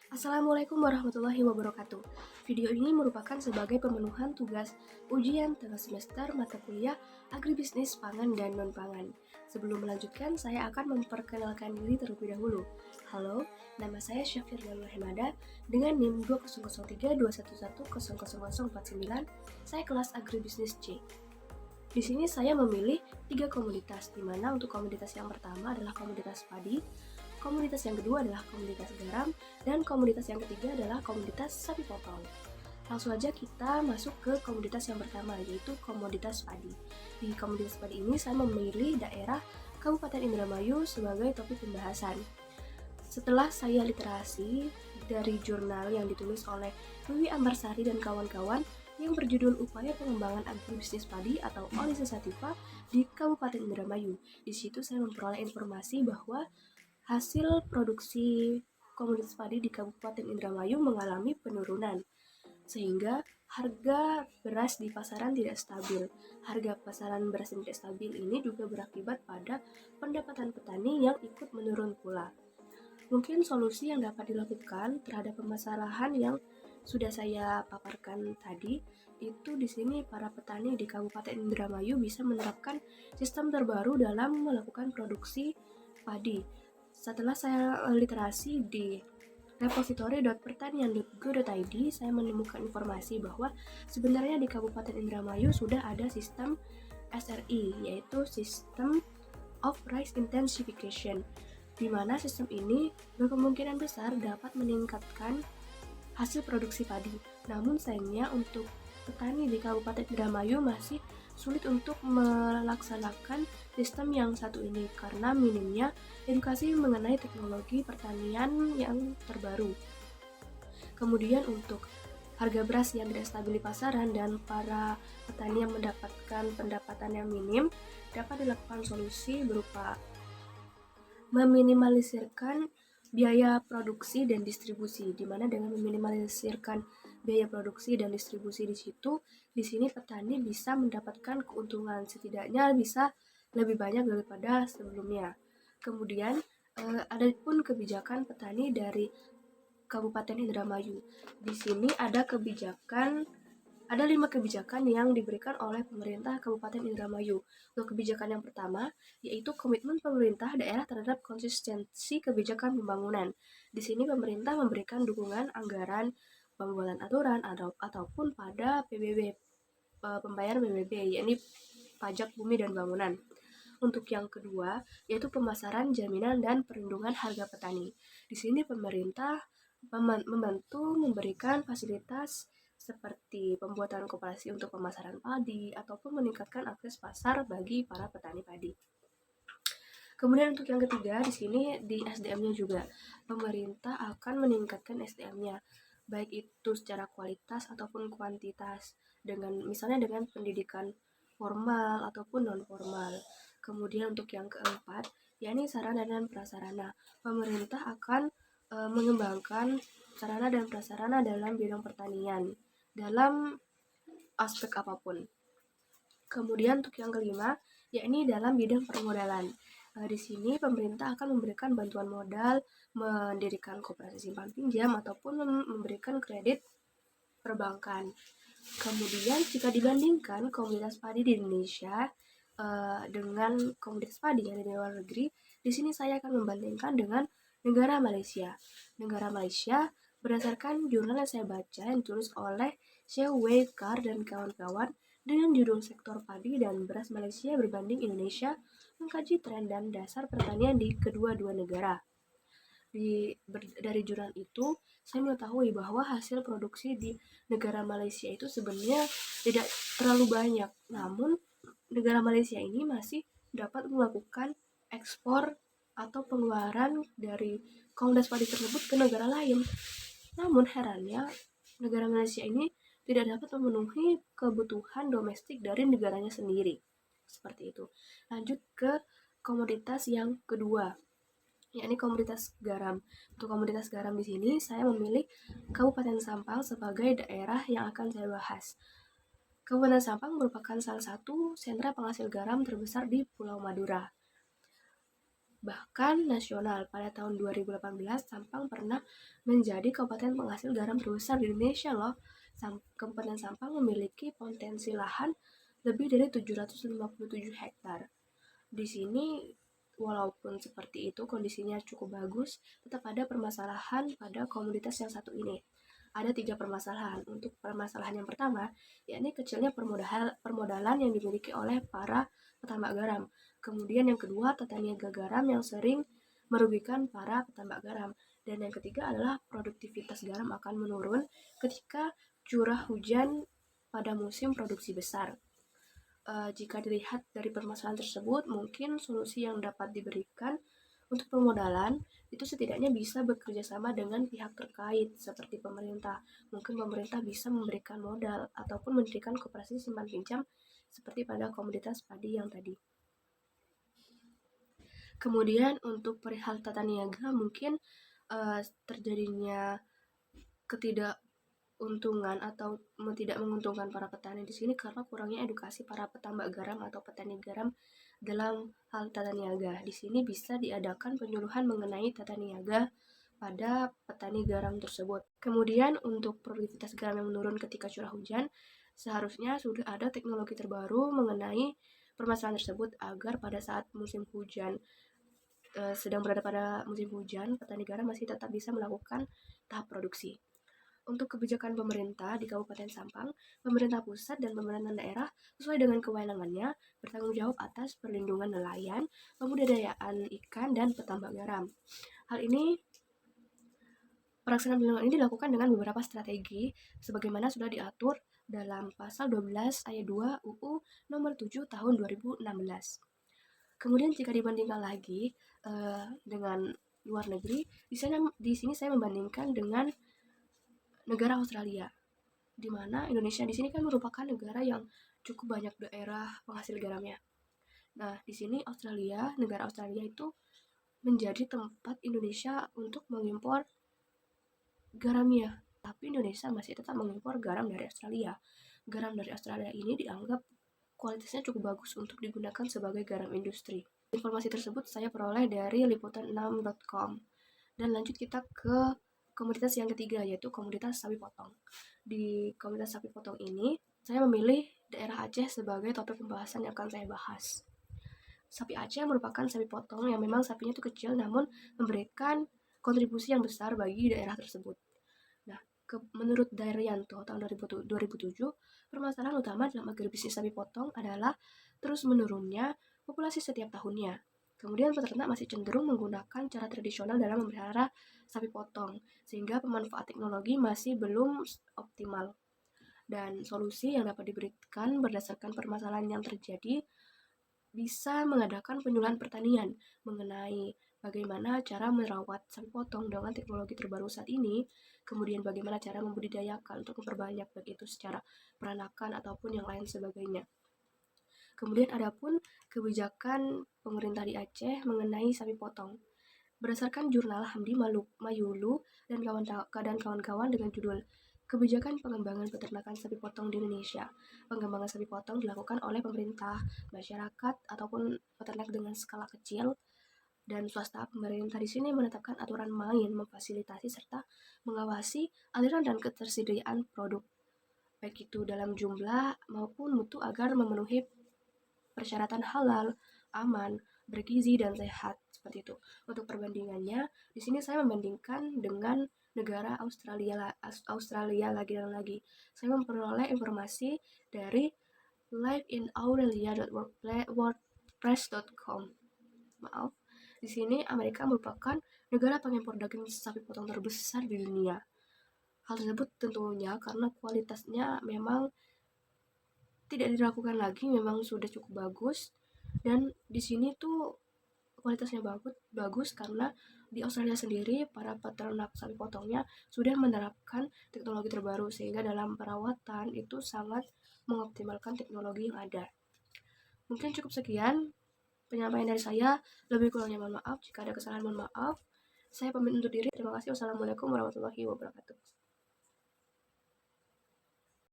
Assalamualaikum warahmatullahi wabarakatuh. Video ini merupakan sebagai pemenuhan tugas ujian tengah semester mata kuliah Agribisnis Pangan dan Non-Pangan. Sebelum melanjutkan, saya akan memperkenalkan diri terlebih dahulu. Halo, nama saya Syafir Dalwar Hemada dengan NIM 200321100049. Saya kelas Agribisnis C. Di sini saya memilih 3 komunitas, di mana untuk komunitas yang pertama adalah komunitas padi, komunitas yang kedua adalah komunitas garam, dan komunitas yang ketiga adalah komunitas sapi potong. Langsung aja kita masuk ke komunitas yang pertama, yaitu komoditas padi. Di komoditas padi ini saya memilih daerah Kabupaten Indramayu sebagai topik pembahasan. Setelah saya literasi dari jurnal yang ditulis oleh Wiwi Ambarsari dan kawan-kawan yang berjudul Upaya Pengembangan Agribisnis Padi atau Olise Sativa di Kabupaten Indramayu. Di situ saya memperoleh informasi bahwa hasil produksi komoditas padi di Kabupaten Indramayu mengalami penurunan, sehingga harga beras di pasaran tidak stabil. Harga pasaran beras yang tidak stabil ini juga berakibat pada pendapatan petani yang ikut menurun pula. Mungkin solusi yang dapat dilakukan terhadap permasalahan yang sudah saya paparkan tadi, itu di sini para petani di Kabupaten Indramayu bisa menerapkan sistem terbaru dalam melakukan produksi padi. Setelah saya literasi di repository.pertanian.go.id, saya menemukan informasi bahwa sebenarnya di Kabupaten Indramayu sudah ada sistem SRI, yaitu System of Rice Intensification, di mana sistem ini berkemungkinan besar dapat meningkatkan hasil produksi padi. Namun sayangnya untuk petani di Kabupaten Indramayu masih sulit untuk melaksanakan sistem yang satu ini karena minimnya edukasi mengenai teknologi pertanian yang terbaru. Kemudian untuk harga beras yang tidak stabil di pasaran dan para petani yang mendapatkan pendapatan yang minim, dapat dilakukan solusi berupa meminimalisirkan biaya produksi dan distribusi, di mana dengan meminimalisirkan biaya produksi dan distribusi di sini petani bisa mendapatkan keuntungan, setidaknya bisa lebih banyak daripada sebelumnya. Kemudian ada pun kebijakan petani dari Kabupaten Indramayu. Di sini ada 5 kebijakan yang diberikan oleh pemerintah Kabupaten Indramayu. Untuk kebijakan yang pertama, yaitu komitmen pemerintah daerah terhadap konsistensi kebijakan pembangunan. Di sini pemerintah memberikan dukungan anggaran, pembuatan aturan, ataupun pada PBB, pembayaran PBB, yakni pajak bumi dan bangunan. Untuk yang kedua, yaitu pemasaran, jaminan, dan perlindungan harga petani. Di sini pemerintah membantu memberikan fasilitas seperti pembuatan koperasi untuk pemasaran padi ataupun meningkatkan akses pasar bagi para petani padi. Kemudian untuk yang ketiga, di sini di SDM-nya juga pemerintah akan meningkatkan SDM-nya, baik itu secara kualitas ataupun kuantitas, misalnya dengan pendidikan formal ataupun non formal. Kemudian untuk yang keempat, yakni sarana dan prasarana. Pemerintah akan mengembangkan sarana dan prasarana dalam bidang pertanian dalam aspek apapun. Kemudian untuk yang kelima, yakni dalam bidang permodalan. Di sini pemerintah akan memberikan bantuan modal, mendirikan koperasi simpan pinjam, ataupun memberikan kredit perbankan. Kemudian jika dibandingkan komunitas padi di Indonesia dengan komunitas padi yang ada di luar negeri, di sini saya akan membandingkan dengan negara Malaysia. Negara Malaysia berdasarkan jurnal yang saya baca yang ditulis oleh Xiao Wei Kar dan kawan-kawan dengan judul Sektor Padi dan Beras Malaysia Berbanding Indonesia, mengkaji tren dan dasar pertanian di kedua-dua negara. Dari jurnal itu, saya mengetahui bahwa hasil produksi di negara Malaysia itu sebenarnya tidak terlalu banyak. Namun, negara Malaysia ini masih dapat melakukan ekspor atau pengeluaran dari komoditas padi tersebut ke negara lain. Namun herannya, negara Malaysia ini tidak dapat memenuhi kebutuhan domestik dari negaranya sendiri. Seperti itu. Lanjut ke komoditas yang kedua, yakni komoditas garam. Untuk komoditas garam di sini saya memilih Kabupaten Sampang sebagai daerah yang akan saya bahas. Kabupaten Sampang merupakan salah satu sentra penghasil garam terbesar di Pulau Madura. Bahkan nasional, pada tahun 2018 Sampang pernah menjadi kabupaten penghasil garam terbesar di Indonesia loh. Kabupaten Sampang memiliki potensi lahan lebih dari 757 hektar. Di sini walaupun seperti itu kondisinya cukup bagus, tetap ada permasalahan pada komoditas yang satu ini. Ada 3 permasalahan. Untuk permasalahan yang pertama, yakni kecilnya permodalan yang dimiliki oleh para petambak garam. Kemudian yang kedua, tata niaga garam yang sering merugikan para petambak garam. Dan yang ketiga adalah produktivitas garam akan menurun ketika curah hujan pada musim produksi besar. Jika dilihat dari permasalahan tersebut, mungkin solusi yang dapat diberikan untuk permodalan itu setidaknya bisa bekerja sama dengan pihak terkait seperti pemerintah. Mungkin pemerintah bisa memberikan modal ataupun mendirikan koperasi simpan pinjam seperti pada komoditas padi yang tadi. Kemudian untuk perihal tata niaga mungkin terjadinya ketidakuntungan atau tidak menguntungkan para petani di sini karena kurangnya edukasi para petambak garam atau petani garam dalam hal tata niaga. Di sini bisa diadakan penyuluhan mengenai tata niaga pada petani garam tersebut. Kemudian untuk produktivitas garam yang menurun ketika curah hujan, seharusnya sudah ada teknologi terbaru mengenai permasalahan tersebut agar pada saat musim hujan sedang berada pada musim hujan, petani garam masih tetap bisa melakukan tahap produksi. Untuk kebijakan pemerintah di Kabupaten Sampang, pemerintah pusat dan pemerintah daerah sesuai dengan kewenangannya bertanggung jawab atas perlindungan nelayan, pembudidayaan ikan, dan petambak garam. Hal ini Pelaksanaan perlindungan ini dilakukan dengan beberapa strategi sebagaimana sudah diatur dalam pasal 12 ayat 2 UU nomor 7 tahun 2016. Kemudian jika dibandingkan lagi dengan luar negeri, di sini saya membandingkan dengan negara Australia, di mana Indonesia di sini kan merupakan negara yang cukup banyak daerah penghasil garamnya. Nah, di sini negara Australia itu menjadi tempat Indonesia untuk mengimpor garamnya, tapi Indonesia masih tetap mengimpor garam dari Australia. Garam dari Australia ini dianggap kualitasnya cukup bagus untuk digunakan sebagai garam industri. Informasi tersebut saya peroleh dari liputan6.com. Dan lanjut kita ke komoditas yang ketiga, yaitu komoditas sapi potong. Di komoditas sapi potong ini, saya memilih daerah Aceh sebagai topik pembahasan yang akan saya bahas. Sapi Aceh merupakan sapi potong yang memang sapinya itu kecil namun memberikan kontribusi yang besar bagi daerah tersebut. Nah, menurut Daryanto tahun 2007, permasalahan utama dalam agribisnis sapi potong adalah terus menurunnya populasi setiap tahunnya. Kemudian peternak masih cenderung menggunakan cara tradisional dalam memelihara sapi potong, sehingga pemanfaat teknologi masih belum optimal. Dan solusi yang dapat diberikan berdasarkan permasalahan yang terjadi bisa mengadakan penyuluhan pertanian mengenai bagaimana cara merawat sapi potong dengan teknologi terbaru saat ini, kemudian bagaimana cara membudidayakan untuk memperbanyak baik itu secara peranakan ataupun yang lain sebagainya. Kemudian adapun kebijakan pemerintah di Aceh mengenai sapi potong. Berdasarkan jurnal Hamdi Mayulu dan kawan-kawan dengan judul Kebijakan Pengembangan Peternakan Sapi Potong di Indonesia. Pengembangan sapi potong dilakukan oleh pemerintah, masyarakat, ataupun peternak dengan skala kecil, dan swasta. Pemerintah di sini menetapkan aturan main, memfasilitasi serta mengawasi aliran dan ketersediaan produk, baik itu dalam jumlah maupun mutu agar memenuhi persyaratan halal, aman, bergizi, dan sehat. Seperti itu. Untuk perbandingannya, di sini saya membandingkan dengan negara Australia lagi dan lagi. Saya memperoleh informasi dari liveinaustralia.wordpress.com. Maaf. Di sini Amerika merupakan negara pengimpor daging sapi potong terbesar di dunia. Hal tersebut tentunya karena kualitasnya memang tidak diragukan lagi, memang sudah cukup bagus. Dan di sini tuh kualitasnya bagus karena di Australia sendiri para peternak sapi potongnya sudah menerapkan teknologi terbaru sehingga dalam perawatan itu sangat mengoptimalkan teknologi yang ada. Mungkin cukup sekian penyampaian dari saya, lebih kurangnya mohon maaf. Jika ada kesalahan mohon maaf. Saya pamit undur diri. Terima kasih. Wassalamualaikum warahmatullahi wabarakatuh.